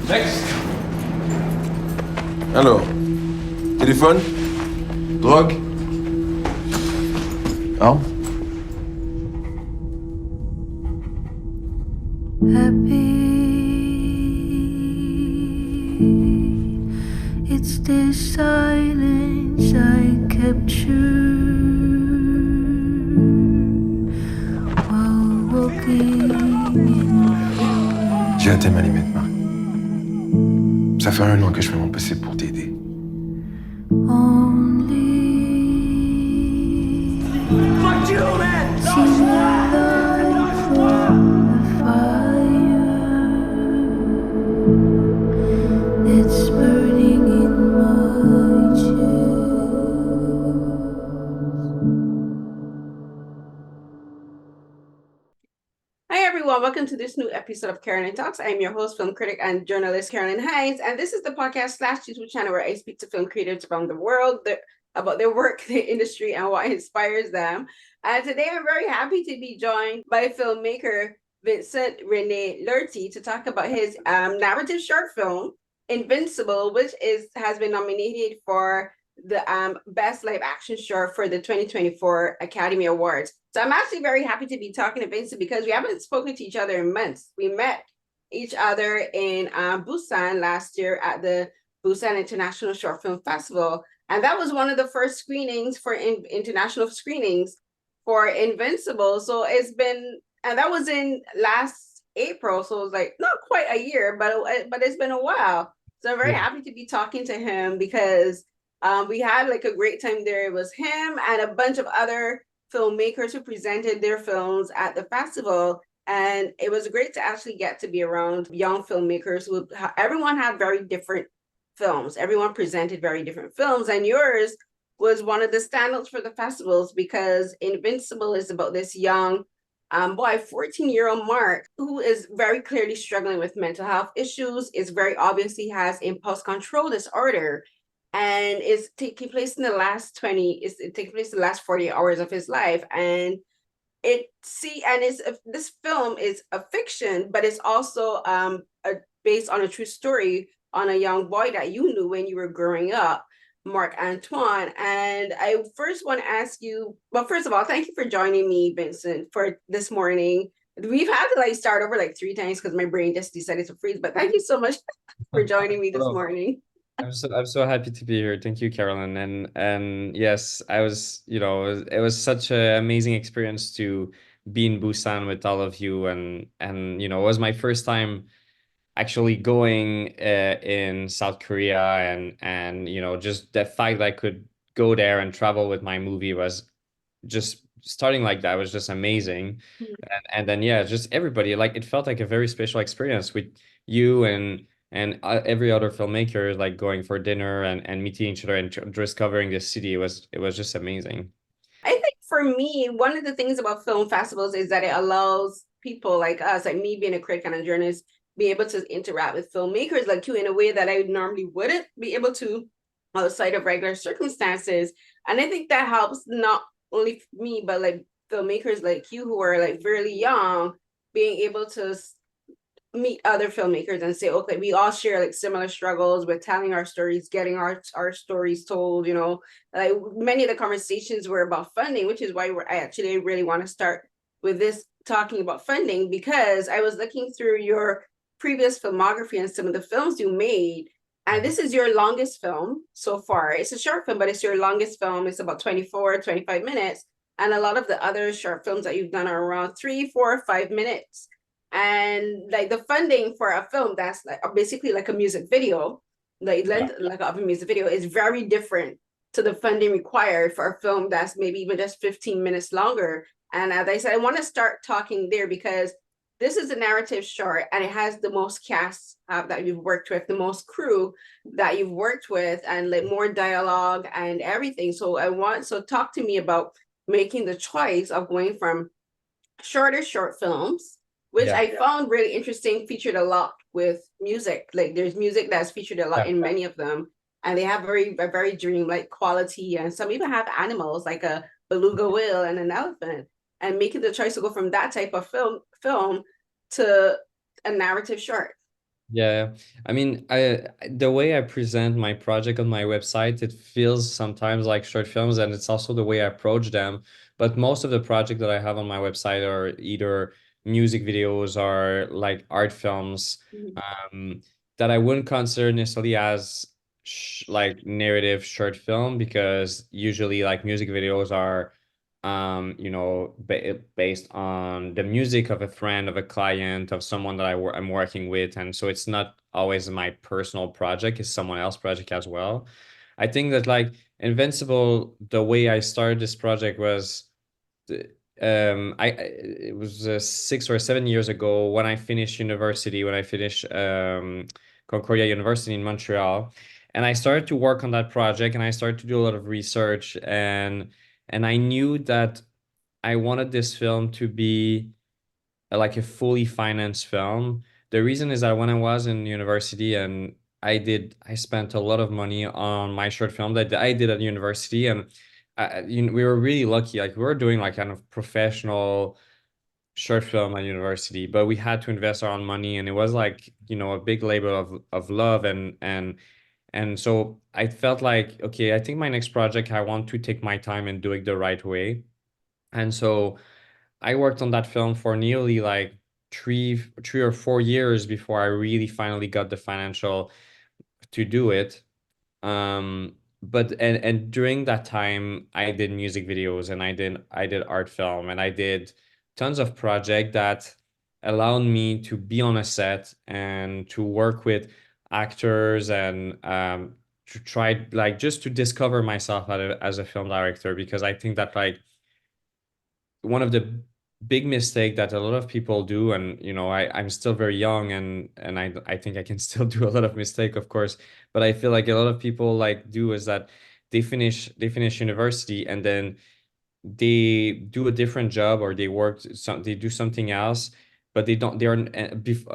Next. Alors, téléphone, drogue, arme. Happy, it's this silence I capture while walking in the forest. J'ai atteint ma limite, Marc. Ça fait 1 an que je fais mon possible pour t'aider. Only Fuck you, man! see the light from the fire that's burning in my chest. Hi everyone, welcome to this new episode of Carolyn Talks. I am your host, film critic and journalist Carolyn Hines, and this is the podcast / YouTube channel where I speak to film creatives around the world about their work, their industry, and what inspires them. And today I'm very happy to be joined by filmmaker Vincent René-Lortie to talk about his narrative short film, Invincible, which has been nominated for the Best Live Action Short for the 2024 Academy Awards. So I'm actually very happy to be talking to Vincent because we haven't spoken to each other in months. We met each other in Busan last year at the Busan International Short Film Festival. And that was one of the first screenings for international screenings for Invincible. So it's been, and that was in last April. So it was like not quite a year, but it's been a while. So I'm very happy to be talking to him because we had like a great time there. It was him and a bunch of other filmmakers who presented their films at the festival, and it was great to actually get to be around young filmmakers who everyone had very different films. Everyone presented very different films, and yours was one of the standouts for the festivals because Invincible is about this young boy, 14-year-old Mark, who is very clearly struggling with mental health issues. Is very obviously has impulse control disorder, and it's taking place in the last 48 hours of his life. And this film is a fiction, but it's also based on a true story on a young boy that you knew when you were growing up, Marc-Antoine. And I first want to ask you, well, first of all, thank you for joining me, Vincent, for this morning. We've had to start over 3 times because my brain just decided to freeze, but thank you so much for joining me this morning. I'm so happy to be here. Thank you, Carolyn. And yes, I was, it was such an amazing experience to be in Busan with all of you, and it was my first time actually going in South Korea, and just the fact that I could go there and travel with my movie was just starting like that was just amazing. And then just everybody, it felt like a very special experience with you and every other filmmaker, going for dinner and meeting each other and discovering this city. It was just amazing. I think for me, one of the things about film festivals is that it allows people like us, like me being a critic and a journalist, be able to interact with filmmakers like you in a way that I normally wouldn't be able to outside of regular circumstances. And I think that helps not only me, but filmmakers like you who are really young, being able to meet other filmmakers and say, okay, we all share similar struggles with telling our stories, getting our stories told. Many of the conversations were about funding, which is why I really want to start with this, talking about funding, because I was looking through your previous filmography and some of the films you made, and this is your longest film so far. It's a short film, but it's your longest film. It's about 25 minutes, and a lot of the other short films that you've done are around 3, 4, 5 minutes. And the funding for a film that's basically like a music video, length of a music video, is very different to the funding required for a film that's maybe even just 15 minutes longer. And as I said, I want to start talking there because this is a narrative short and it has the most cast that you've worked with, the most crew that you've worked with, and more dialogue and everything. So talk to me about making the choice of going from shorter short films, which I found really interesting, featured a lot with music. There's music that's featured a lot in many of them, and they have a very dreamlike quality, and some even have animals like a beluga whale and an elephant, and making the choice to go from that type of film to a narrative short. Yeah, I mean, the way I present my project on my website, it feels sometimes like short films, and it's also the way I approach them. But most of the projects that I have on my website are either music videos or like art films, Mhm. um, that I wouldn't consider necessarily as sh like narrative short film, because usually like music videos are you know, based on the music of a friend, of a client, of someone that I'm working with. And so it's not always my personal project, it's someone else's project as well. I think that like Invincible, the way I started this project was, it was 6 or 7 years ago when I finished university, when I finished Concordia University in Montreal. And I started to work on that project, and I started to do a lot of research, and I knew that I wanted this film to be like a fully financed film. The reason is that when I was in university, and I spent a lot of money on my short film that I did at university, and we were really lucky. Like we were doing like kind of professional short film at university, but we had to invest our own money, and it was like, you know, a big labor of love, and so I felt like, okay, I think my next project, I want to take my time and do it the right way. And so I worked on that film for nearly like three or 4 years before I really finally got the financial to do it. But and during that time, I did music videos, and I did art film, and I did tons of project that allowed me to be on a set and to work with actors, and to try like just to discover myself as a film director, because I think that like one of the big mistake that a lot of people do, and you know, I'm still very young, and I think I can still do a lot of mistake, of course, but I feel like a lot of people like do is that they finish university, and then they do a different job, or they do something else, but they are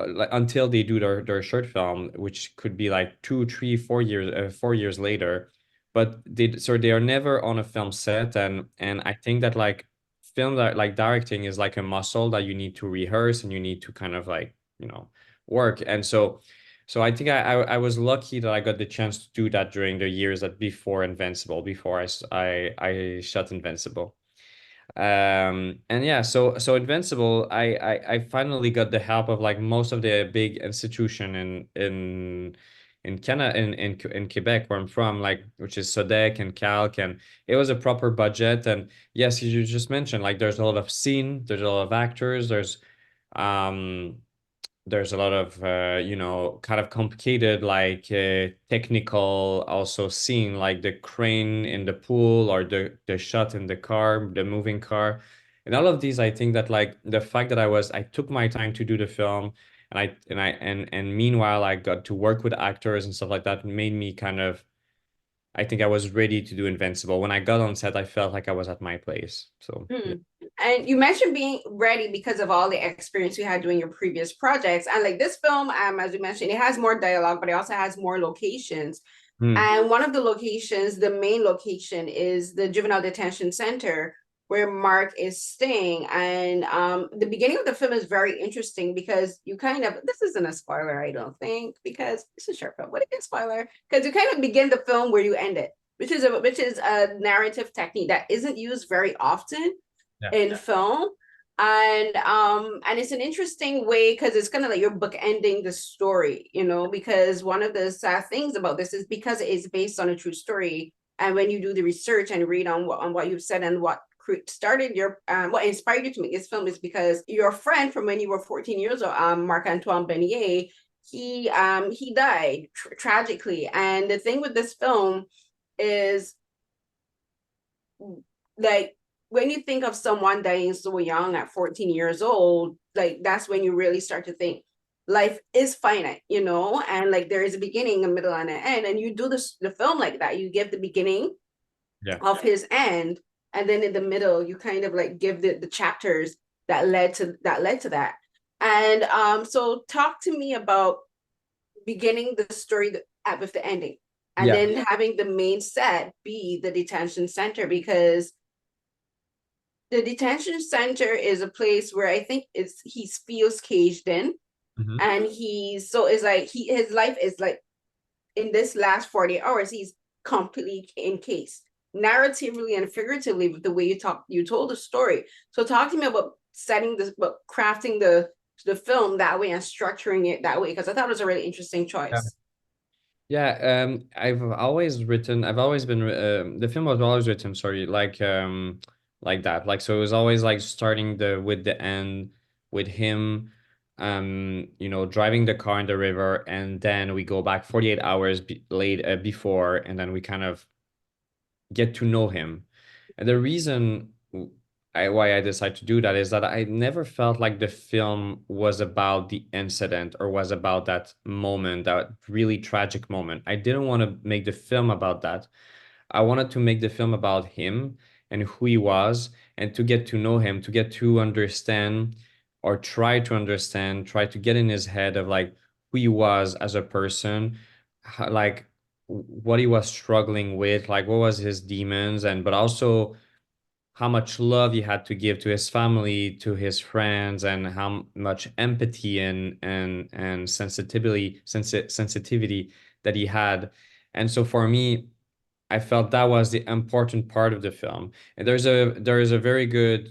like until they do their short film, which could be like 2, 3, 4 years, 4 years later. But they are never on a film set, and I think that like film, that like directing is like a muscle that you need to rehearse, and you need to kind of like, you know, work. And so I think I was lucky that I got the chance to do that during the years that before Invincible, before I shot Invincible. And yeah, so Invincible, I finally got the help of like most of the big institution in Canada, in Quebec, where I'm from, like, which is Sodec and Calc, and it was a proper budget. And yes, you just mentioned like there's a lot of scene, there's a lot of actors, um there's a lot of you know, kind of complicated like technical also scene, like the crane in the pool, or the shot in the car, the moving car, and all of these. I think that like the fact that I took my time to do the film, and meanwhile I got to work with actors and stuff like that, made me kind of, I think I was ready to do Invincible. When I got on set, I felt like I was at my place. So yeah. And you mentioned being ready because of all the experience you had doing your previous projects. And like this film, as you mentioned, it has more dialogue, but it also has more locations. Hmm. And one of the locations, the main location, is the juvenile detention center where Mark is staying. And the beginning of the film is very interesting because you kind of, this isn't a spoiler, I don't think, because it's a short film, but it is a spoiler, because you kind of begin the film where you end it, which is a narrative technique that isn't used very often in film. And it's an interesting way because it's kind of like you're bookending the story, you know, because one of the sad things about this is because it is based on a true story. And when you do the research and read on what you've said and what started your what inspired you to make this film is because your friend from when you were 14 years old, Marc-Antoine Bernier, he died tragically. And the thing with this film is like when you think of someone dying so young at 14 years old, like that's when you really start to think life is finite, you know, and like there is a beginning, a middle, and an end. And you do the film like that. You give the beginning of his end, and then in the middle, you kind of like give the chapters that led to that. And so talk to me about beginning the story with the ending, and Yeah. then having the main set be the detention center, because the detention center is a place where I think he feels caged in. Mhm. And it's like his life is like, in this last 48 hours, he's completely encased, narratively and figuratively, with the way you told the story. So talk to me about setting this, about crafting the film that way and structuring it that way, because I thought it was a really interesting choice. Yeah, I've always been, the film was always written, sorry, like that. Like, so it was always like starting with the end, with him, driving the car in the river, and then we go back 48 hours before, and then we kind of get to know him. And the reason why I decided to do that is that I never felt like the film was about the incident or was about that moment, that really tragic moment. I didn't want to make the film about that. I wanted to make the film about him and who he was, and to get to know him, to get to understand, or try to understand, try to get in his head of like who he was as a person, like what he was struggling with, like what was his demons, and but also how much love he had to give to his family, to his friends, and how much empathy and sensitivity that he had. And so for me, I felt that was the important part of the film. And there is a very good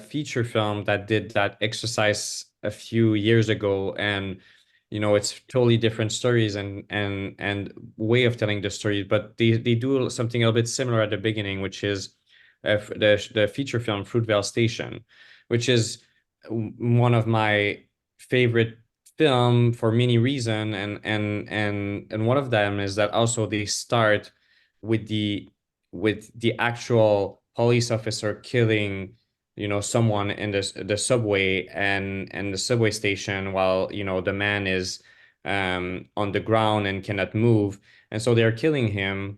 feature film that did that exercise a few years ago, and it's totally different stories and way of telling the stories, but they do something a little bit similar at the beginning, which is the feature film Fruitvale Station, which is one of my favorite film for many reasons, and one of them is that also they start with the actual police officer killing someone in the subway and the subway station, while the man is on the ground and cannot move, and so they're killing him.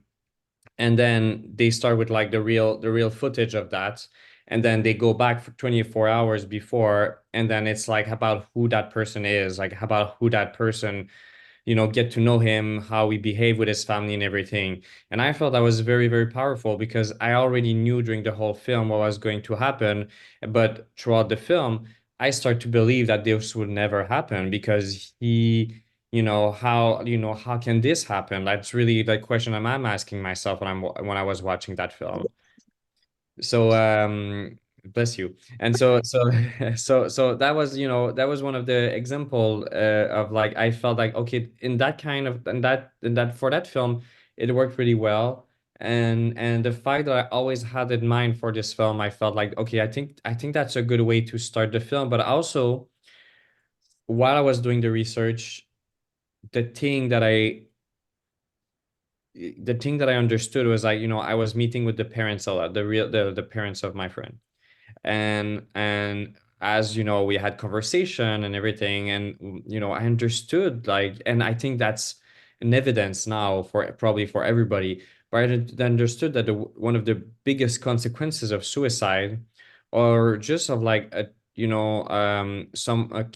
And then they start with like the real footage of that, and then they go back for 24 hours before, and then it's like about who that person is, like about who that person, get to know him, how he behaved with his family and everything. And I felt that was very, very powerful because I already knew during the whole film what was going to happen. But throughout the film, I start to believe that this would never happen because how can this happen? That's really the question I'm asking myself when I was watching that film. So bless you. And so that was one of the example of like I felt like okay, in that kind of in that for that film it worked really well. And the fact that I always had in mind for this film, I felt like okay, I think that's a good way to start the film. But also while I was doing the research, the thing that I the thing that I understood was like, I was meeting with the parents a lot, the parents of my friend. And as we had conversation and everything, and I understood, like, and I think that's an evidence now for probably for everybody, but I understood that one of the biggest consequences of suicide, or just of like a some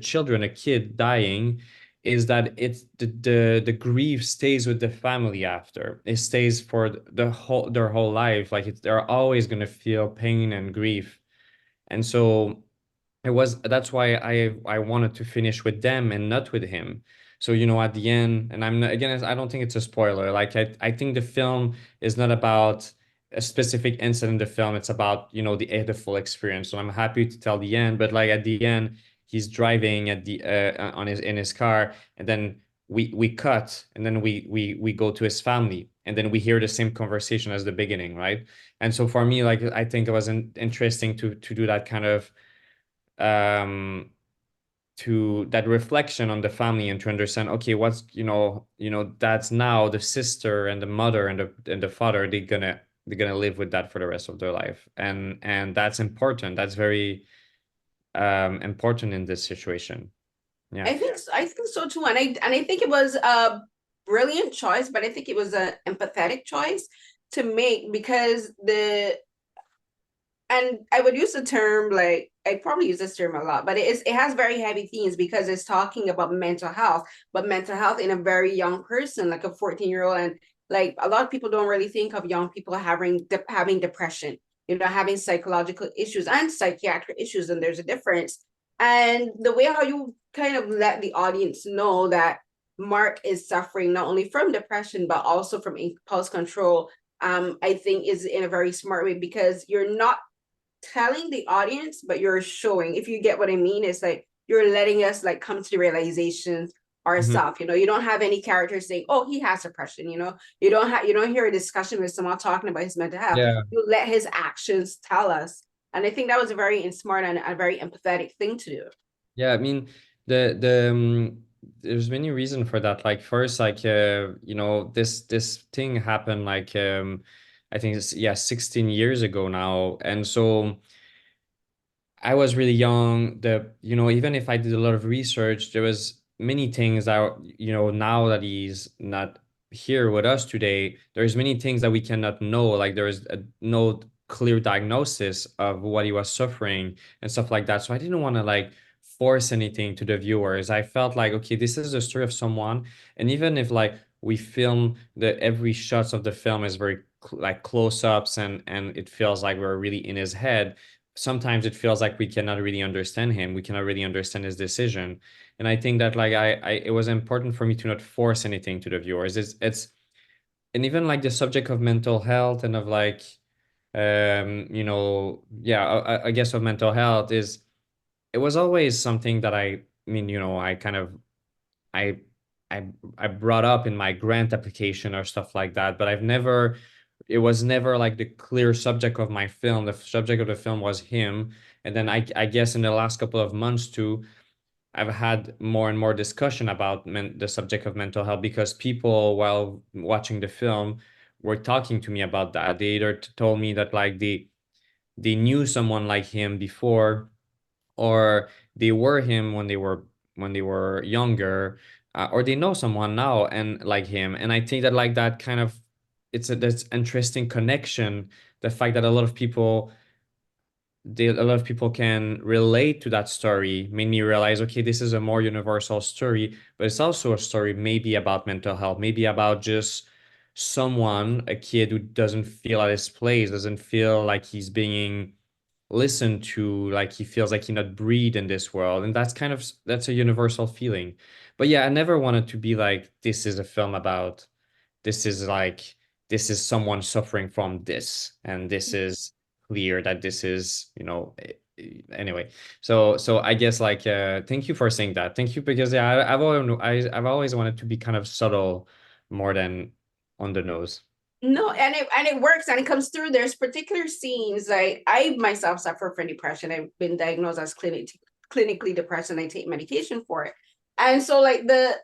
children, a kid dying, is that it's the grief stays with the family after. It stays for their whole life. Like they're always going to feel pain and grief. And so that's why I wanted to finish with them and not with him. So at the end, and I'm not, again, I don't think it's a spoiler. Like I think the film is not about a specific incident in the film. It's about the full experience. So I'm happy to tell the end, but like at the end, he's driving at the on his in his car, and then we cut, and then we go to his family, and then we hear the same conversation as the beginning, right? And so for me, like I think it was interesting to do that kind of um to that reflection on the family, and to understand okay, what's that's now the sister and the mother and the father, they're gonna live with that for the rest of their life. And that's important, that's very important in this situation. Yeah. I think so too, and I think it was a brilliant choice, but I think it was an empathetic choice to make, because and I would use the term, like I probably use this term a lot, but it has very heavy themes because it's talking about mental health, but mental health in a very young person, like a 14-year-old. And like a lot of people don't really think of young people having depression, having psychological issues and psychiatric issues, and there's a difference. And the way how you kind of let the audience know that Mark is suffering not only from depression but also from impulse control, I think is in a very smart way, because you're not telling the audience, but you're showing. If you get what I mean, it's like you're letting us like come to the realizations ourselves. You know, you don't have any characters saying, "Oh, he has depression." You don't hear a discussion with someone talking about his mental health. Yeah. You let his actions tell us, and I think that was a very smart and a very empathetic thing to do. Yeah, I mean, there's many reasons for that. Like first, like this thing happened like I think it's, yeah, 16 years ago now. And so I was really young. Even if I did a lot of research, there was many things that, now that he's not here with us today, there's many things that we cannot know. Like there is no clear diagnosis of what he was suffering and stuff like that. So I didn't want to like force anything to the viewers. I felt like, okay, this is the story of someone. And even if like we film every shots of the film is very like close-ups and it feels like we're really in his head, sometimes it feels like we cannot really understand him. We cannot really understand his decision. And I think that like it was important for me to not force anything to the viewers. And even like the subject of mental health and of like, yeah, I guess of mental health it was always something that I mean, I kind of, I, I brought up in my grant application or stuff like that, but it was never like the clear subject of my film. The subject of the film was him. And then I guess in the last couple of months too, I've had more and more discussion about the subject of mental health, because people, while watching the film, were talking to me about that. They either told me that like they knew someone like him before, or they were him when they were younger, or they know someone now and like him. And I think that like that kind of that's interesting connection. The fact that a lot of people can relate to that story made me realize, okay, this is a more universal story, but it's also a story maybe about mental health, maybe about just a kid who doesn't feel at his place, doesn't feel like he's being listened to, like he feels like he not breathe in this world. And that's a universal feeling. But yeah, I never wanted to be like, this is a film about, this is like, this is someone suffering from this, and this is clear that this is, anyway. So I guess like, thank you for saying that. Thank you, because yeah, I've always wanted to be kind of subtle more than on the nose. No, and it works and it comes through. There's particular scenes, like I myself suffer from depression. I've been diagnosed as clinically depressed and I take medication for it. And so like the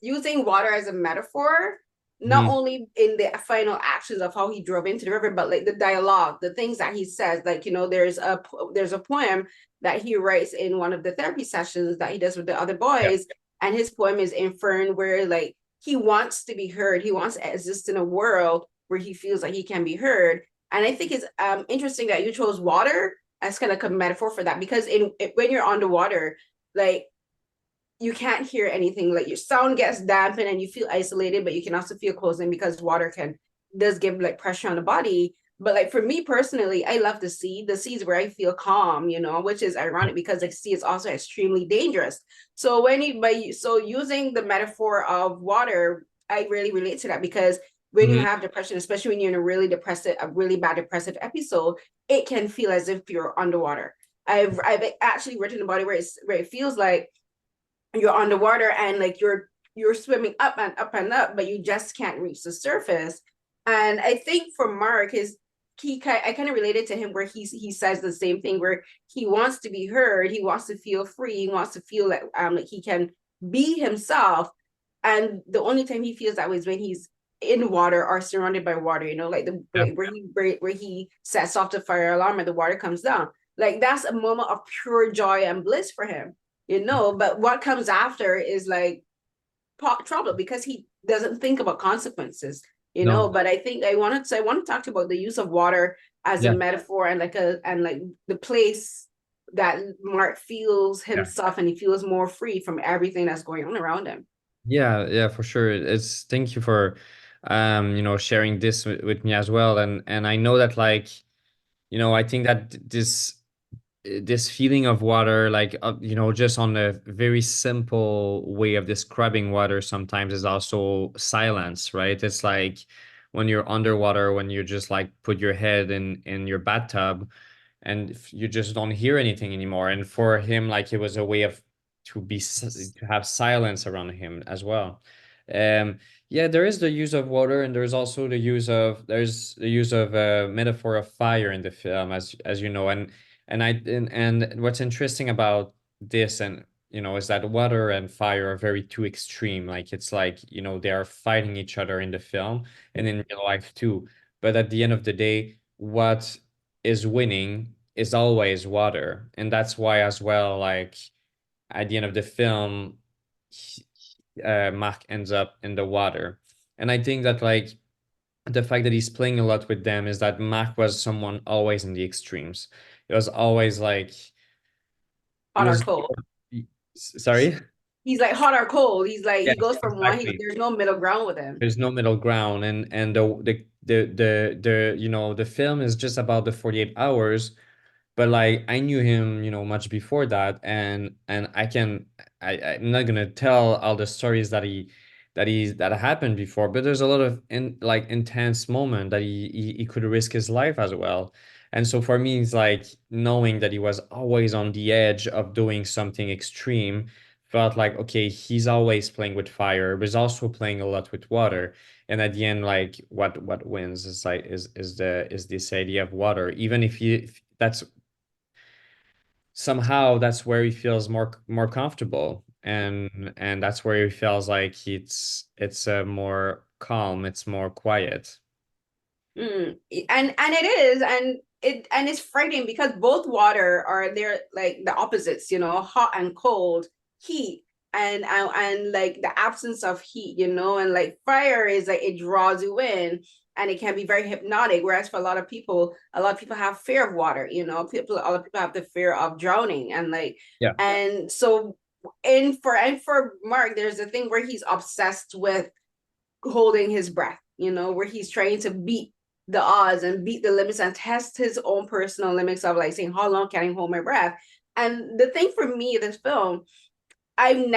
using water as a metaphor, not only in the final actions of how he drove into the river, but like the dialogue, the things that he says. Like, there's a poem that he writes in one of the therapy sessions that he does with the other boys. And his poem is Infern, where like he wants to be heard. He wants to exist in a world where he feels like he can be heard. And I think it's interesting that you chose water as kind of like a metaphor for that, because when you're underwater, like you can't hear anything. Like your sound gets dampened and you feel isolated, but you can also feel closing because water does give like pressure on the body. But like for me personally, I love the sea. The sea is where I feel calm, which is ironic because the sea is also extremely dangerous. So using the metaphor of water, I really relate to that, because when you have depression, especially when you're in a really bad depressive episode, it can feel as if you're underwater. I've actually written about it where it feels like you're underwater and like you're swimming up and up and up, but you just can't reach the surface. And I think for Mark, I kind of related to him where he says the same thing, where he wants to be heard, he wants to feel free, he wants to feel like he can be himself. And the only time he feels that way is when he's in water or surrounded by water, like where he sets off the fire alarm and the water comes down. Like that's a moment of pure joy and bliss for him. But what comes after is like trouble, because he doesn't think about consequences, No. But I think I want to talk about the use of water as a metaphor and like the place that Mark feels himself and he feels more free from everything that's going on around him. Yeah, for sure. Thank you for sharing this with me as well. And I know that like, I think that this this feeling of water, like you know, just on a very simple way of describing water sometimes is also silence, right? It's like when you're underwater, when you just like put your head in your bathtub and you just don't hear anything anymore. And for him, like it was a way of to have silence around him as well. Um, yeah, there is the use of water, and there's also there's the use of a metaphor of fire in the film, as you know, and what's interesting about this, and you know, is that water and fire are very two extreme. Like it's like, you know, they are fighting each other in the film and in real life too. But at the end of the day, what is winning is always water. And that's why as well, like at the end of the film, Mark ends up in the water. And I think that like the fact that he's playing a lot with them is that Mark was someone always in the extremes. It was always like it Hot or was cold. sorry? He's like hot or cold. He's like he Yes, goes from one. exactly. There's no middle ground with him. There's no middle ground, and the you know, the film is just about the 48 hours. But like I knew him, you know, much before that, and I'm not gonna tell all the stories that happened before, but there's a lot of like intense moment that he could risk his life as well. And so for me, it's like knowing that he was always on the edge of doing something extreme felt like, okay, he's always playing with fire, but he's also playing a lot with water. And at the end, like what wins is like is this idea of water. Even if you if that's somehow that's where he feels more comfortable, and that's where he feels like it's more calm, it's more quiet. And it is, and it's frightening because both water are they're like the opposites, you know, hot and cold, heat and like the absence of heat, you know, and like fire is like it draws you in and it can be very hypnotic. Whereas for a lot of people have fear of water, you know, a lot of people have the fear of drowning and like Yeah. and so and for Mark, there's a thing where he's obsessed with holding his breath, you know, where he's trying to beat the odds and beat the limits and test his own personal limits of like saying, how long can I hold my breath? And the thing for me, this film, even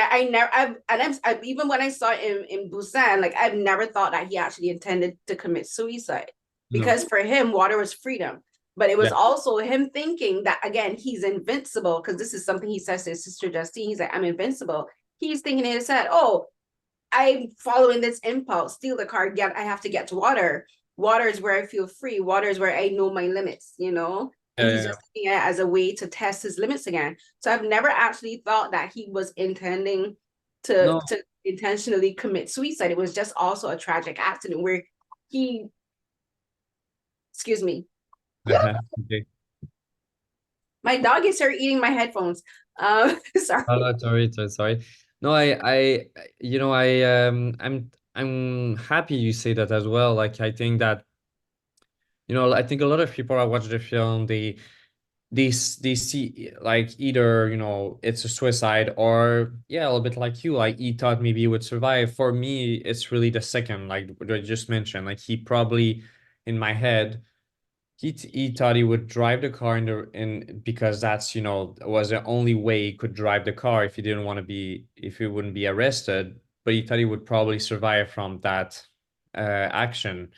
when I saw him in Busan, like I've never thought that he actually intended to commit suicide No. because for him, water was freedom. But it was Yeah. also him thinking that again, he's invincible because this is something he says to his sister Justine. He's like, I'm invincible. He's thinking in his head, oh, I'm following this impulse, steal the car, I have to get to water. Water is where I feel free. Water is where I know my limits, you know? And Yeah, he's yeah, yeah. just taking it as a way to test his limits again. So I've never actually thought that he was intending No. to intentionally commit suicide. It was just also a tragic accident where he, excuse me, Okay. my dog is here eating my headphones. Sorry. Sorry, sorry. No, you know, I'm happy you say that as well. Like I think that, you know, I think a lot of people that watch the film, they see like either, you know, it's a suicide, or yeah, a little bit like you, like he thought maybe he would survive. For me, it's really the second, like what I just mentioned. Like he probably, in my head, he thought he would drive the car in because that's, you know, was the only way he could drive the car if he didn't want to be, if he wouldn't be arrested. But he thought he would probably survive from that action.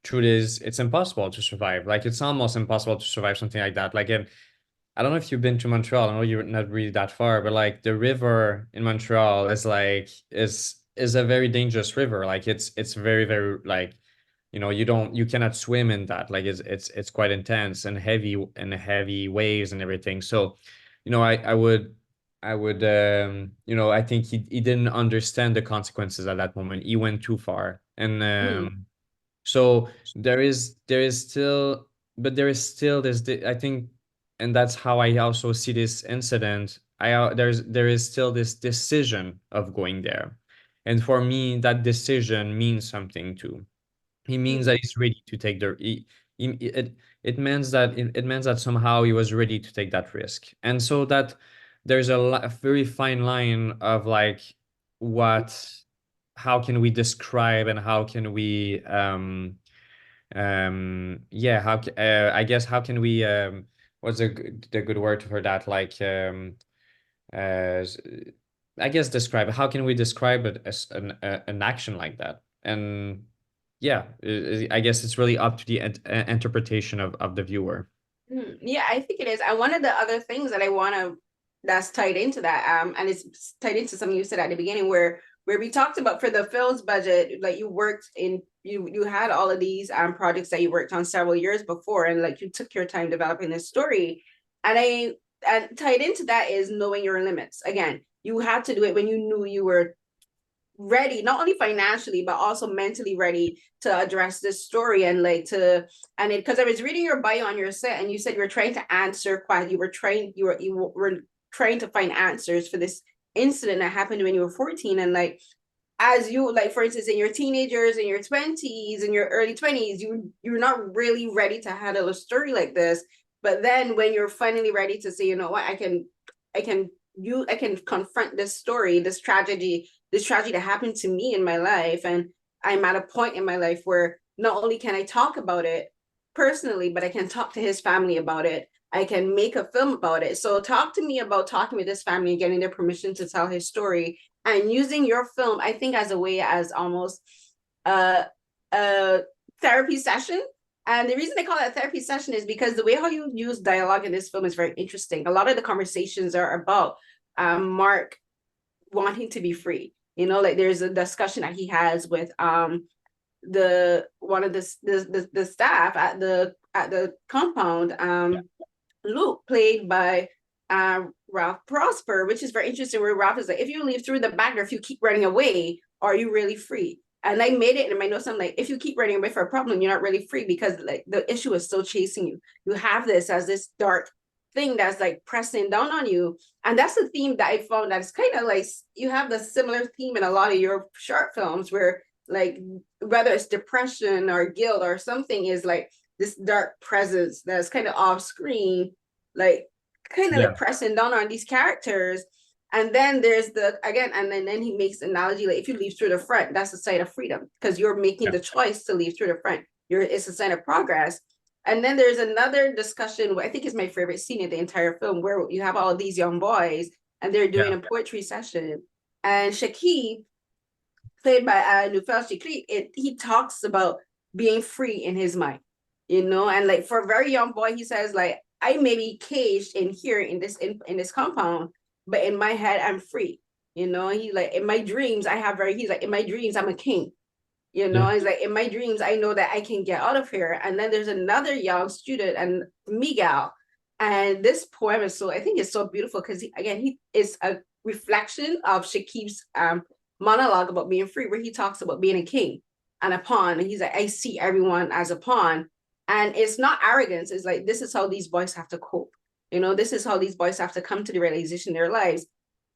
Truth is, it's impossible to survive. Like it's almost impossible to survive something like that. Like I don't know if you've been to Montreal. I know you're not really that far, but like the river in Montreal is like is a very dangerous river. Like it's very like, you know, you cannot swim in that. Like it's quite intense and heavy waves and everything. So, you know, I would you know, I think he didn't understand the consequences at that moment. He went too far. And Mm, so there is still, but there is still this, I think, and that's how I also see this incident. There is still this decision of going there, and for me, that decision means something too. He means mm, that he's ready to take it means that somehow he was ready to take that risk, and so that there's a very fine line of like what how can we describe and how can we yeah, I guess how can we what's the good word for that? Like uh, I guess describe. How can we describe it as an action like that? And yeah, I guess it's really up to the interpretation of the viewer. Yeah, I think it is. And one of the other things that I want to that's tied into that, and it's tied into something you said at the beginning, where we talked about for the film's budget, like you had all of these projects that you worked on several years before, and like you took your time developing this story. And tied into that is knowing your limits. Again, you had to do it when you knew you were ready, not only financially but also mentally ready to address this story. And like to and it because I was reading your bio on your set, and you said you were trying to answer you were trying to find answers for this incident that happened when you were 14. And like, as you, like, for instance, in your teenagers, in your 20s, in your early 20s, you're not really ready to handle a story like this. But then when you're finally ready to say, you know what, I can confront this story, this tragedy that happened to me in my life. And I'm at a point in my life where not only can I talk about it personally, but I can talk to his family about it. I can make a film about it. So talk to me about talking with his family and getting their permission to tell his story, and using your film, I think, as a way, as almost a, a therapy session. And the reason they call it a therapy session is because the way how you use dialogue in this film is very interesting. A lot of the conversations are about Mark wanting to be free. You know, like there's a discussion that he has with the one of the staff at the compound, Luke, played by Ralph Prosper, which is very interesting, where Ralph is like, if you leave through the back door, if you keep running away, are you really free? And I made it in my notes. I'm like, if you keep running away for a problem, you're not really free, because like the issue is still chasing you. You have this as this dark thing that's like pressing down on you. And that's the theme that I found that's kind of like, you have the similar theme in a lot of your short films, where like whether it's depression or guilt or something, is like this dark presence that's kind of off screen, like kind of like pressing down on these characters. And then there's then he makes analogy, like if you leave through the front, that's a sign of freedom, because you're making the choice to leave through the front. It's a sign of progress. And then there's another discussion, I think is my favorite scene in the entire film, where you have all of these young boys and they're doing a poetry session. And Shakib, played by Nufel Shikri, he talks about being free in his mind, you know. And like for a very young boy, he says like, I may be caged in here in this compound, but in my head I'm free, you know. He like, in my dreams he's like, in my dreams I'm a king, you know. He's like, in my dreams I know that I can get out of here. And then there's another young student, and Miguel, and this poem is I think it's so beautiful, because he is a reflection of Shakib's monologue about being free, where he talks about being a king and a pawn. And he's like, I see everyone as a pawn. And it's not arrogance. It's like, this is how these boys have to cope. You know, this is how these boys have to come to the realization in their lives.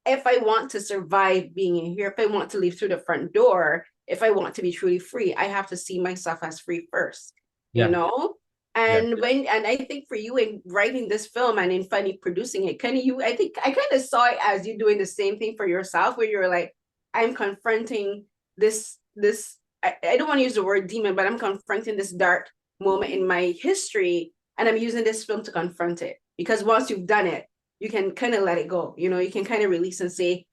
If I want to survive being in here, if I want to leave through the front door, if I want to be truly free, I have to see myself as free first, you know? And and I think for you, in writing this film and in finally producing it, I think I kind of saw it as you doing the same thing for yourself, where you're like, I'm confronting this, I don't want to use the word demon, but I'm confronting this dark moment in my history, and I'm using this film to confront it. Because once you've done it, you can kind of let it go, you know. You can kind of release and say,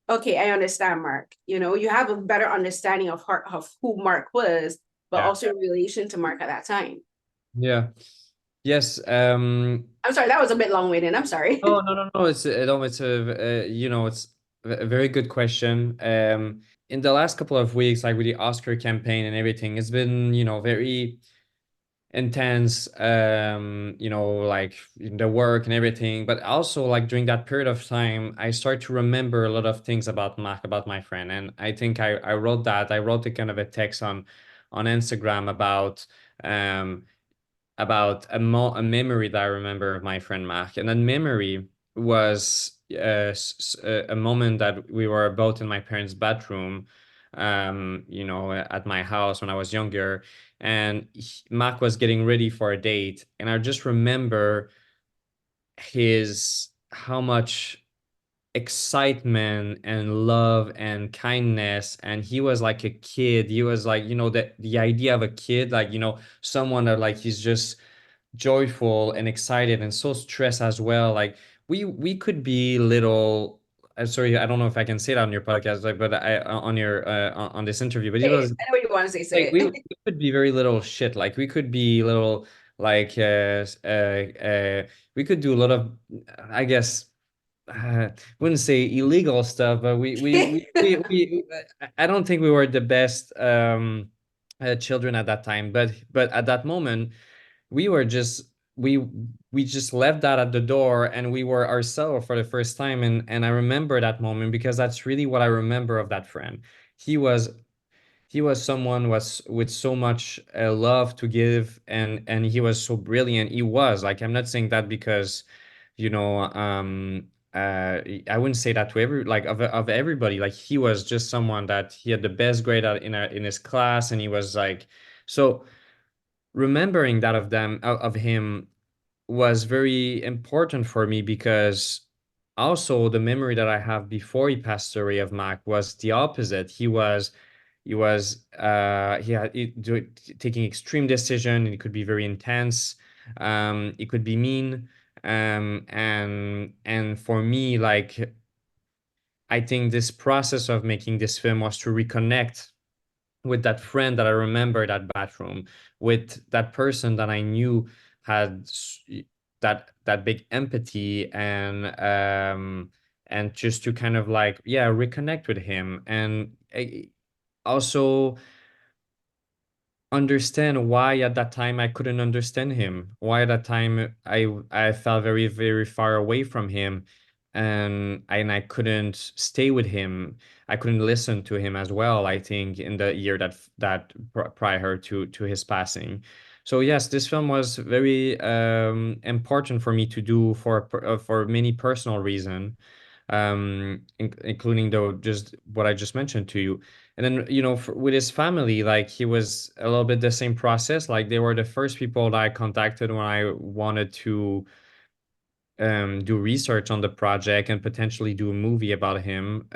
okay, I understand Mark. You know, you have a better understanding of who Mark was, but also in relation to Mark at that time. Yes. I'm sorry, that was a bit long-winded. I'm sorry. Oh, no. It's a you know, it's a very good question. In the last couple of weeks, like with the Oscar campaign and everything, it's been, you know, very intense, you know, like in the work and everything. But also like during that period of time, I start to remember a lot of things about Mark, about my friend. And I think I wrote a kind of a text on Instagram about a memory that I remember of my friend Mark. And that memory was a moment that we were both in my parents' bedroom, you know, at my house when I was younger. And Mark was getting ready for a date. And I just remember how much excitement and love and kindness, and he was like a kid. He was like, you know, the idea of a kid, like, you know, someone that like he's just joyful and excited and so stressed as well. Like we could be little. I'm sorry, I don't know if I can say that on your podcast, like, but I on your on this interview. But it Hey, was I know what you want to say, like say it. we could be very little shit. Like we could be little like we could do a lot of, I guess, wouldn't say illegal stuff, but I don't think we were the best children at that time. But at that moment, we were just we just left that at the door and we were ourselves for the first time. And I remember that moment because that's really what I remember of that friend. He was he was someone was with so much love to give, and he was so brilliant. He was like, I'm not saying that because, you know, I wouldn't say that to every like of everybody. Like he was just someone that he had the best grade in his class, and he was like, so remembering that of them of him was very important for me because also the memory that I have before he passed away of Mac was the opposite. He had taking extreme decision. It could be very intense. It could be mean. And for me, like, I think this process of making this film was to reconnect with that friend that I remember that bathroom, with that person that I knew had that big empathy, and just to kind of like, yeah, reconnect with him. And also understand why at that time I couldn't understand him, why at that time I felt very, very far away from him, and I couldn't stay with him. I couldn't listen to him as well, I think, in the year prior to his passing. So yes, this film was very important for me to do for many personal reasons, including though just what I just mentioned to you. And then, you know, with his family, like he was a little bit the same process. Like they were the first people that I contacted when I wanted to do research on the project and potentially do a movie about him.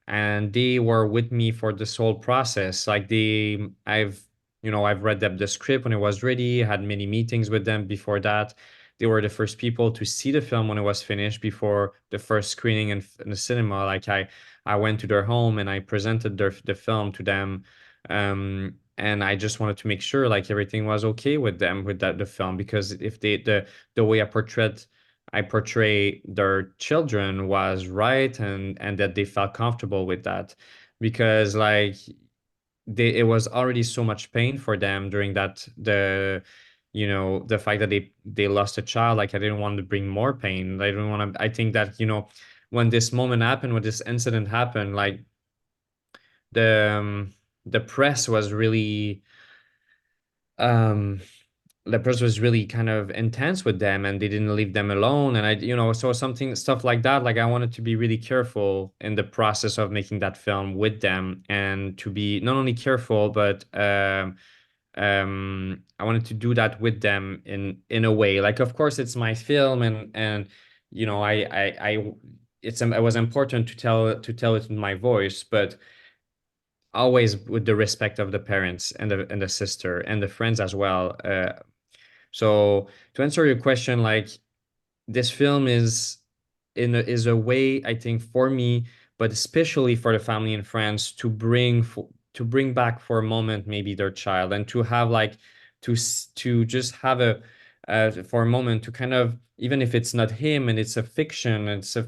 And they were with me for this whole process. Like I've read the script when it was ready, had many meetings with them before that. They were the first people to see the film when it was finished before the first screening in the cinema. Like I went to their home and I presented the film to them. And I just wanted to make sure like everything was okay with them with the film, because if the way I portray their children was right, and that they felt comfortable with that, because like it was already so much pain for them during the fact that they lost a child. Like I didn't want to bring more pain. I didn't want to. I think that, when this moment happened, when this incident happened, like the um, the press was really um the person was really kind of intense with them, and they didn't leave them alone. And so stuff like that, like I wanted to be really careful in the process of making that film with them, and to be not only careful, but I wanted to do that with them in a way. Like, of course, it's my film, and it was important to tell it in my voice, but always with the respect of the parents and the sister and the friends as well. So to answer your question, like this film is a way, I think, for me, but especially for the family and friends, to bring back for a moment maybe their child, and to have like to just have for a moment to kind of, even if it's not him and it's a fiction, it's a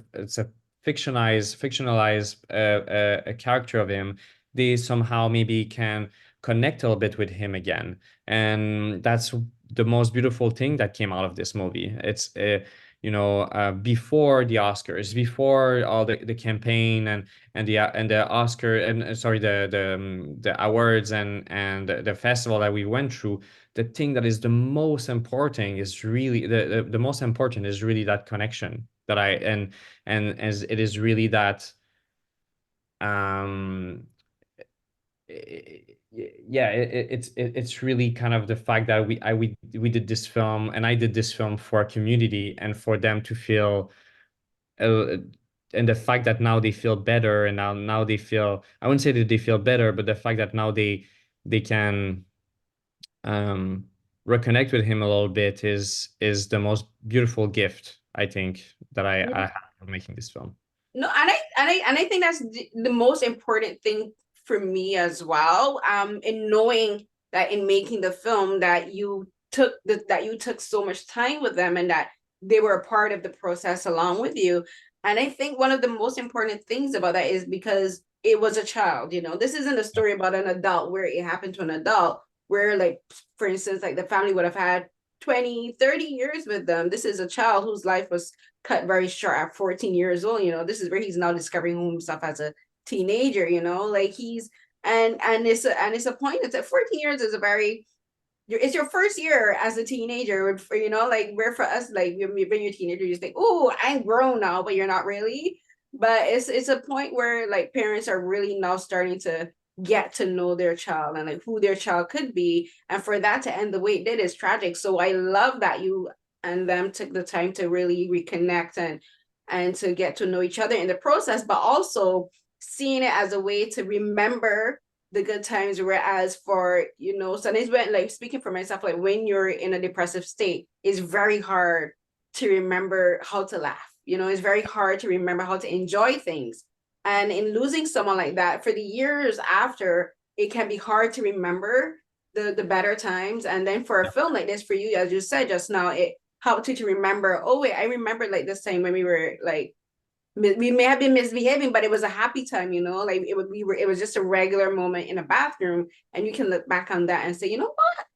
fictionalized a character of him, they somehow maybe can connect a little bit with him again. And that's the most beautiful thing that came out of this movie. It's before the Oscars, before all the campaign, and the Oscar, and sorry, the awards, and the festival that we went through. The thing that is the most important is really the most important is really that connection that I and as it is really that um yeah, it's really kind of the fact that we did this film, and I did this film for a community and for them to feel, uh, and the fact that now they feel better, and now they feel, I wouldn't say that they feel better, but the fact that now they can um reconnect with him a little bit is the most beautiful gift, I think, that I had for making this film. No, and I think that's the most important thing for me as well. In knowing that in making the film that you took so much time with them and that they were a part of the process along with you. And I think one of the most important things about that is because it was a child, you know, this isn't a story about an adult where it happened to an adult, where like, for instance, like the family would have had 20, 30 years with them. This is a child whose life was cut very short at 14 years old. You know, this is where he's now discovering himself as a teenager, you know, like he's and it's a point. It's at 14 years is a very it's your first year as a teenager, you know, like where for us, like when you're a teenager, you think, oh, I'm grown now, but you're not really. But it's a point where like parents are really now starting to get to know their child and like who their child could be. And for that to end the way it did is tragic. So I love that you and them took the time to really reconnect and to get to know each other in the process, but also seeing it as a way to remember the good times. Whereas for, you know, sometimes when, like speaking for myself, like when you're in a depressive state, it's very hard to remember how to laugh. You know, it's very hard to remember how to enjoy things. And in losing someone like that, for the years after, it can be hard to remember the better times. And then for a film like this, for you, as you said just now, it helped you to remember, oh wait, I remember like this time when we were like, we may have been misbehaving, but it was a happy time, you know, like it was just a regular moment in a bathroom. And you can look back on that and say, you know what?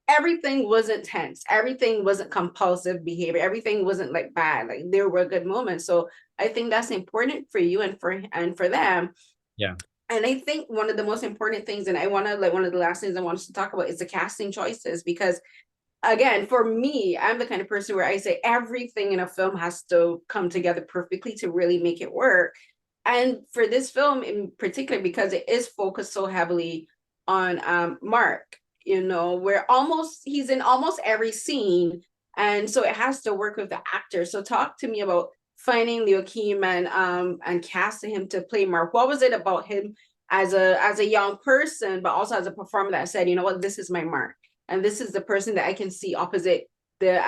Everything wasn't tense. Everything wasn't compulsive behavior. Everything wasn't like bad. Like there were good moments. So I think that's important for you and for them. Yeah. And I think one of the most important things, and I want to like one of the last things I want us to talk about is the casting choices, because again, for me, I'm the kind of person where I say everything in a film has to come together perfectly to really make it work. And for this film in particular, because it is focused so heavily on Mark, you know, where he's in almost every scene. And so it has to work with the actor. So talk to me about finding Léokim and casting him to play Mark. What was it about him as a young person, but also as a performer that said, you know what, this is my Mark? And this is the person that I can see opposite the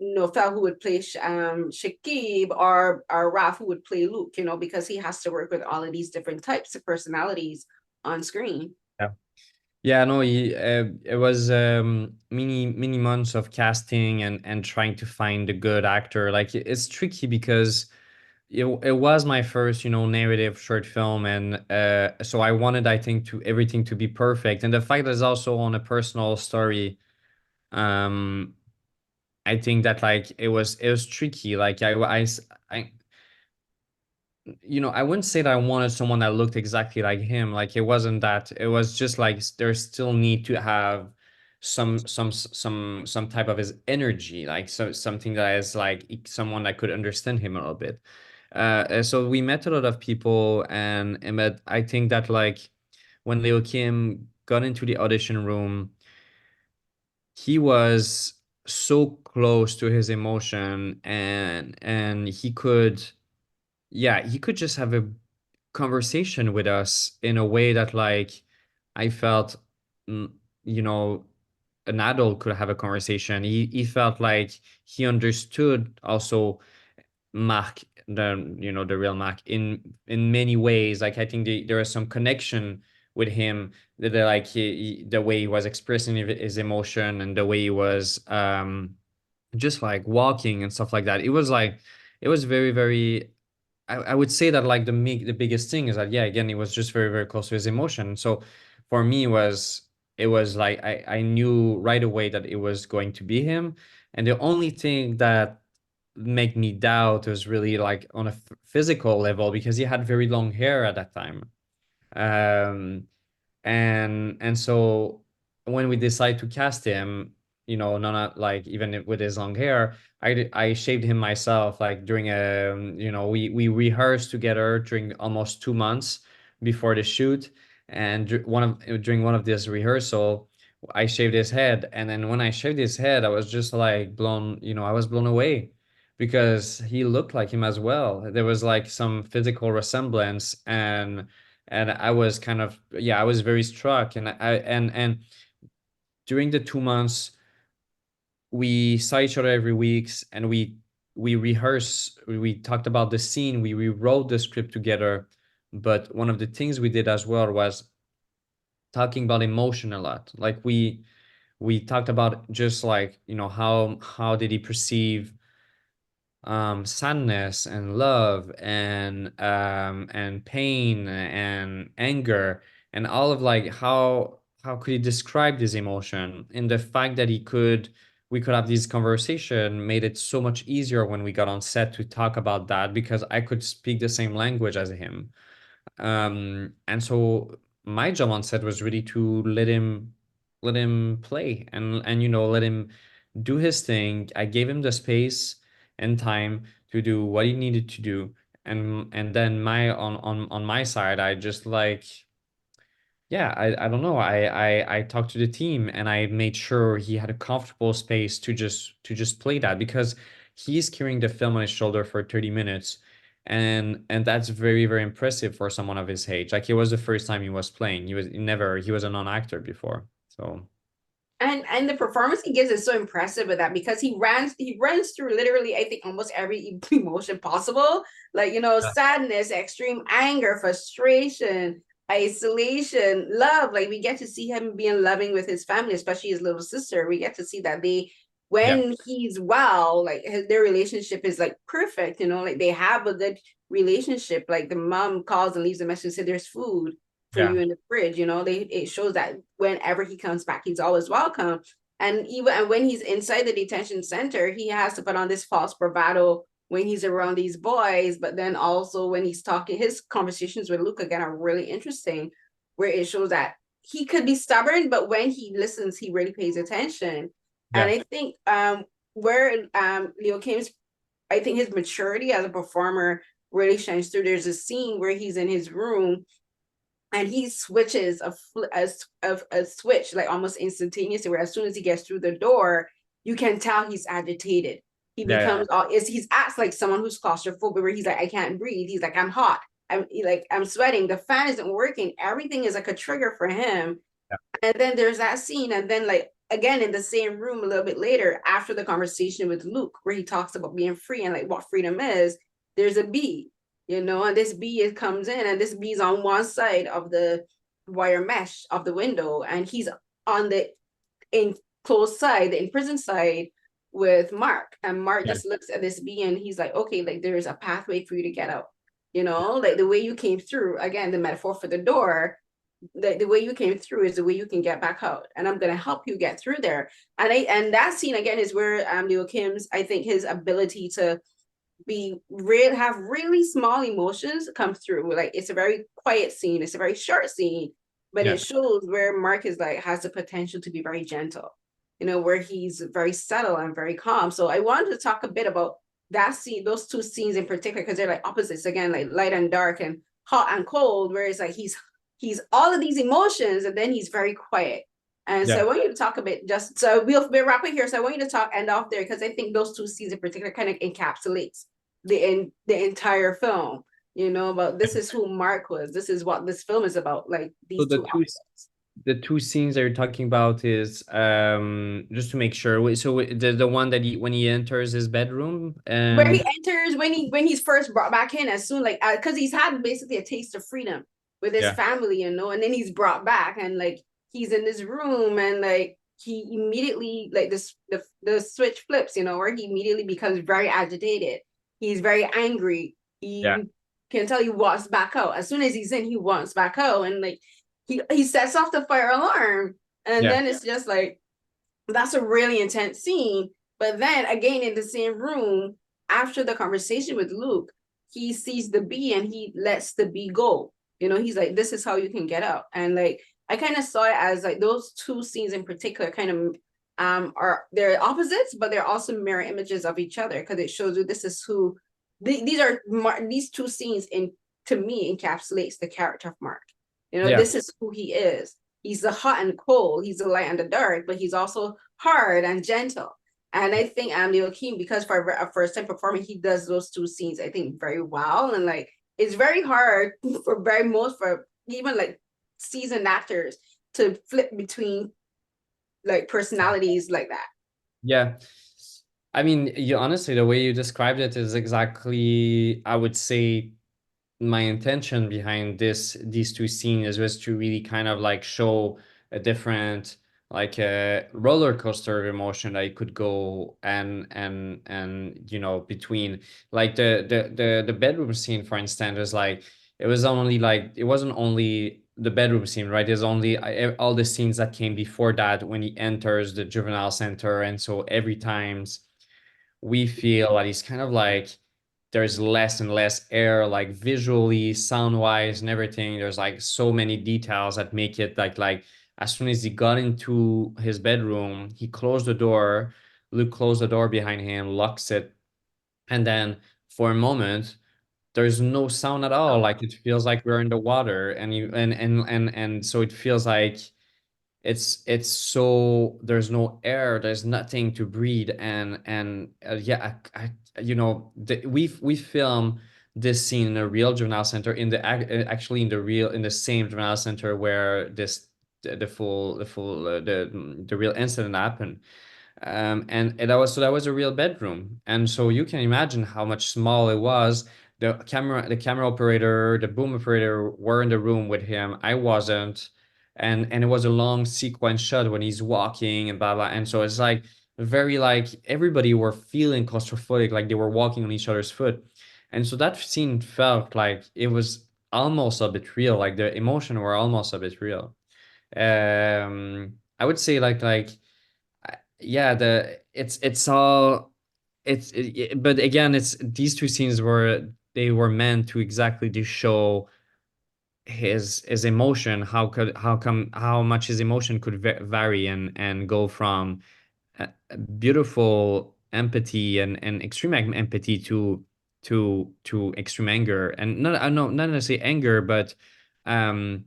Nofel who would play Shakib or Raf who would play Luke, you know, because he has to work with all of these different types of personalities on screen. Yeah. Yeah, no, it was many months of casting and trying to find a good actor. Like it's tricky because it was my first, you know, narrative short film, and so I wanted, I think, to everything to be perfect. And the fact that it's also on a personal story, I think that like it was tricky. Like I you know, I wouldn't say that I wanted someone that looked exactly like him. Like it wasn't that. It was just like there still need to have some type of his energy, like something that is like someone that could understand him a little bit. So we met a lot of people, and but I think that like when Léokim got into the audition room, he was so close to his emotion, and he could, yeah, he could just have a conversation with us in a way that like I felt, mm, you know, an adult could have a conversation. He felt like he understood also Mark, the, you know, the real Mark in many ways. Like I think there was some connection with him, that like the way he was expressing his emotion and the way he was just like walking and stuff like that. It was like it was very very, I would say that like the biggest thing is that, yeah, again, it was just very very close to his emotion. So for me it was like I knew right away that it was going to be him. And the only thing that made me doubt was really like on a physical level, because he had very long hair at that time. um and so when we decided to cast him, you know, not like even with his long hair, I shaved him myself, like during a, you know, we rehearsed together during almost 2 months before the shoot. And during one of this rehearsal, I shaved his head. And then when I shaved his head, I was just like blown, you know, I was blown away, because he looked like him as well. There was like some physical resemblance. And I was kind of, yeah, I was very struck. And I and during the 2 months, we saw each other every weeks, and we rehearsed, we talked about the scene, we rewrote the script together. But one of the things we did as well was talking about emotion a lot. Like we talked about just like, you know, how did he perceive sadness and love and pain and anger, and all of like how could he describe this emotion. And the fact that we could have this conversation made it so much easier when we got on set to talk about that, because I could speak the same language as him. And so my job on set was really to let him play, and you know, let him do his thing. I gave him the space and time to do what he needed to do. And then on my side, I just like, yeah, I don't know. I talked to the team, and I made sure he had a comfortable space to just play that, because he's carrying the film on his shoulder for 30 minutes. And that's very, very impressive for someone of his age. Like, it was the first time he was playing. He was a non-actor before. So And the performance he gives is so impressive with that, because he runs through literally, I think, almost every emotion possible. Like, you know, sadness, extreme anger, frustration, isolation, love. Like, we get to see him being loving with his family, especially his little sister. We get to see that yeah, when he's well, like their relationship is like perfect, you know, like they have a good relationship. Like the mom calls and leaves a message and says there's food for yeah, you in the fridge, you know. It shows that whenever he comes back, he's always welcome. And even when he's inside the detention center, he has to put on this false bravado when he's around these boys. But then also when he's talking, his conversations with Luke again are really interesting, where it shows that he could be stubborn, but when he listens, he really pays attention. And yeah, I think where Léokim's, I think his maturity as a performer really shines through. There's a scene where he's in his room and he switches a switch like almost instantaneously, where as soon as he gets through the door, you can tell he's agitated. He yeah, becomes all is he's acts like someone who's claustrophobic, where he's like, I can't breathe. He's like, I'm hot. I'm sweating. The fan isn't working. Everything is like a trigger for him. yeah, And then there's that scene, and then like again in the same room a little bit later, after the conversation with Luke, where he talks about being free and like what freedom is, there's a bee, you know, and this bee comes in, and this bee's on one side of the wire mesh of the window, and he's on the enclosed side, the imprisoned side with Mark. And Mark yeah, just looks at this bee and he's like, okay, like there's a pathway for you to get out. You know, like the way you came through, again, the metaphor for the door, the way you came through is the way you can get back out, and I'm going to help you get through there. And that scene again is where Léokim's, I think his ability to have really small emotions come through. Like it's a very quiet scene, it's a very short scene, but yeah. it shows where Mark is like has the potential to be very gentle, you know, where he's very subtle and very calm. So I wanted to talk a bit about that scene, those two scenes in particular, because they're like opposites again, like light and dark and hot and cold, where it's like he's all of these emotions and then he's very quiet. And so Yeah. I want you to talk a bit, just so we'll wrap it here. So I want you to talk end off there, because I think those two scenes in particular kind of encapsulates the entire film, you know, about this is who Mark was, this is what this film is about, like So these two opposites. the two scenes that you're talking about is just to make sure. So the one that when he enters his bedroom Where and he enters, when he's first brought back in, as soon like because he's had basically a taste of freedom with his yeah, family, you know, and then he's brought back and like he's in this room and like he immediately like the switch flips, you know, where he immediately becomes very agitated. He's very angry. yeah, He can tell he wants back out. As soon as he's in, he wants back out, and like he sets off the fire alarm, and yeah, then it's just like that's a really intense scene. But then again, in the same room, after the conversation with Luke, he sees the bee and he lets the bee go. You know, he's like, this is how you can get out. And like, I kind of saw it as like those two scenes in particular kind of are they're opposites, but they're also mirror images of each other, because it shows you this is who these two scenes in to me encapsulates the character of Mark. You know, yeah, this is who he is. He's the hot and cold, he's the light and the dark, but he's also hard and gentle. And I think Léokim, because for a first time performer, he does those two scenes, I think, very well. And like it's very hard for even like seasoned actors to flip between like personalities like that. Yeah. I mean, you honestly, the way you described it is exactly, I would say, my intention behind these two scenes was to really kind of like show a different, like a roller coaster of emotion that you could go and between, like the bedroom scene, for instance, was like, it wasn't only the bedroom scene, right? There's only all the scenes that came before that when he enters the juvenile center, and so every times we feel that he's kind of like, there's less and less air, like visually, sound wise, and everything. There's like so many details that make it like as soon as he got into his bedroom, he closed the door. Luke closed the door behind him, locks it, and then for a moment there's no sound at all. Like it feels like we're in the water, and you and so it feels like it's so, there's no air, there's nothing to breathe, and yeah, we film this scene in a real juvenile center, in the actually in the same juvenile center where the real incident happened. And that was a real bedroom, and so you can imagine how much small it was. The camera operator, the boom operator were in the room with him. I wasn't, and it was a long sequence shot when he's walking and blah blah. And so it's like very, like everybody were feeling claustrophobic, like they were walking on each other's foot. And so that scene felt like it was almost a bit real, like the emotion were almost a bit real. I would say yeah, it's all, but again, it's these two scenes were, they were meant to exactly to show his emotion, how much his emotion could vary and go from beautiful empathy and extreme empathy to extreme anger, and not, I know, not necessarily anger, but um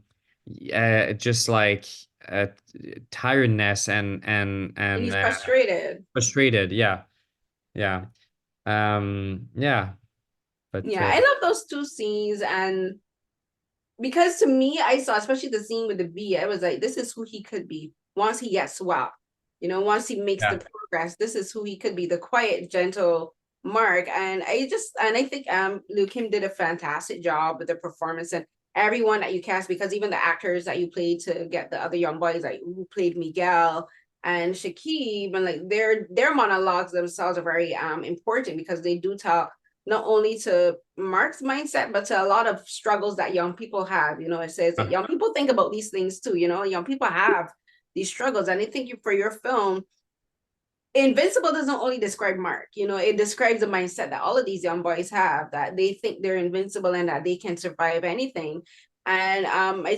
just like uh, tiredness And and he's frustrated. frustrated. Yeah, yeah, yeah, but Yeah, I love those two scenes. And because to me, I saw, especially the scene with the bee, I was like, this is who he could be once he gets swapped. Once he makes the yeah. progress, this is who he could be, the quiet, gentle Mark. And I think Luke Kim did a fantastic job with the performance, and everyone that you cast, because even the actors that you played to get the other young boys, like who played Miguel and Shakib, and like their monologues themselves are very important, because they do tell not only to Mark's mindset, but to a lot of struggles that young people have. It says that young people think about these things too. Young people have these struggles. And I think for your film, Invincible doesn't only describe Mark, it describes the mindset that all of these young boys have, that they think they're invincible and that they can survive anything. And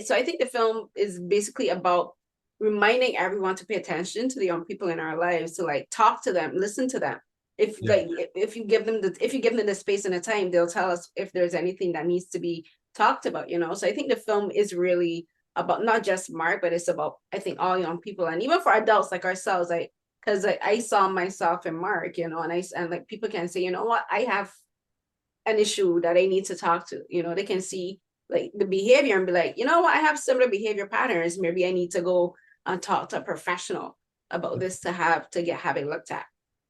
so I think the film is basically about reminding everyone to pay attention to the young people in our lives, to like talk to them, listen to them. If Yeah. like if you give them the space and the time, they'll tell us if there's anything that needs to be talked about. So I think the film is really about not just Mark, but it's about, I think, all young people, and even for adults like ourselves. Like, because I saw myself in Mark, and like people can say, what, I have an issue that I need to talk to. They can see like the behavior and be like, what, I have similar behavior patterns. Maybe I need to go and talk to a professional about this to have it looked at.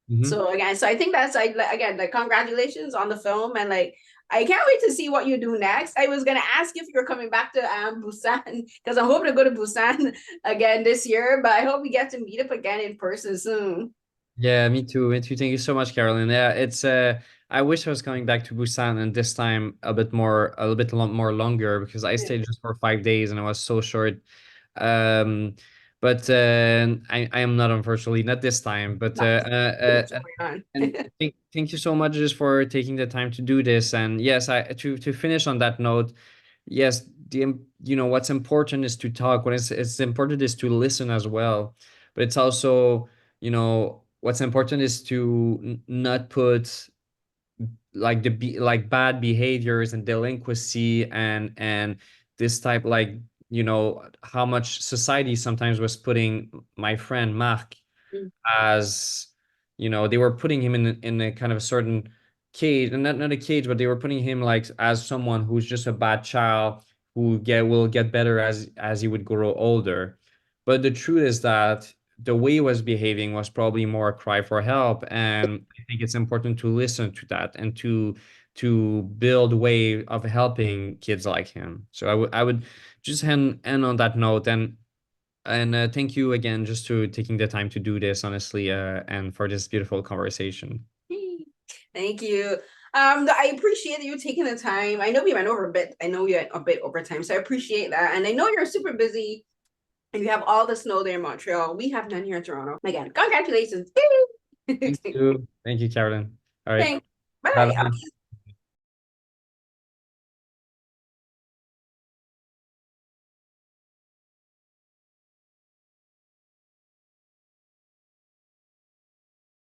Mhm. So again, so I think that's again, like, congratulations on the film, and like I can't wait to see what you do next. I was gonna ask if you're coming back to Busan, because I'm hoping to go to Busan again this year, but I hope we get to meet up again in person soon. Yeah, me too. Me too. Thank you so much, Carolyn. Yeah, I wish I was coming back to Busan, and this time a little bit more longer, because I Yeah, stayed just for 5 days and it was so short. Um, but I am not, unfortunately, not this time. But not what's going and on. thank you so much just for taking the time to do this. And yes, I to finish on that note, yes, what's important is to talk. What it's important is to listen as well. But it's also, what's important is to not put like like bad behaviors and delinquency and this type, like, how much society sometimes was putting my friend Mark as, they were putting him in a kind of a certain cage, and not a cage, but they were putting him like as someone who's just a bad child, who will get better as he would grow older. But the truth is that the way he was behaving was probably more a cry for help. And I think it's important to listen to that and to build a way of helping kids like him. So I would just end on that note. And thank you again just to taking the time to do this, honestly, and for this beautiful conversation. Thank you. I appreciate you taking the time. I know we went over a bit. I know we went a bit over time, so I appreciate that. And I know you're super busy and you have all the snow there in Montreal. We have none here in Toronto. Again, congratulations. Thank you. Thank you, Carolyn. All right. Thanks. Bye. Bye-bye.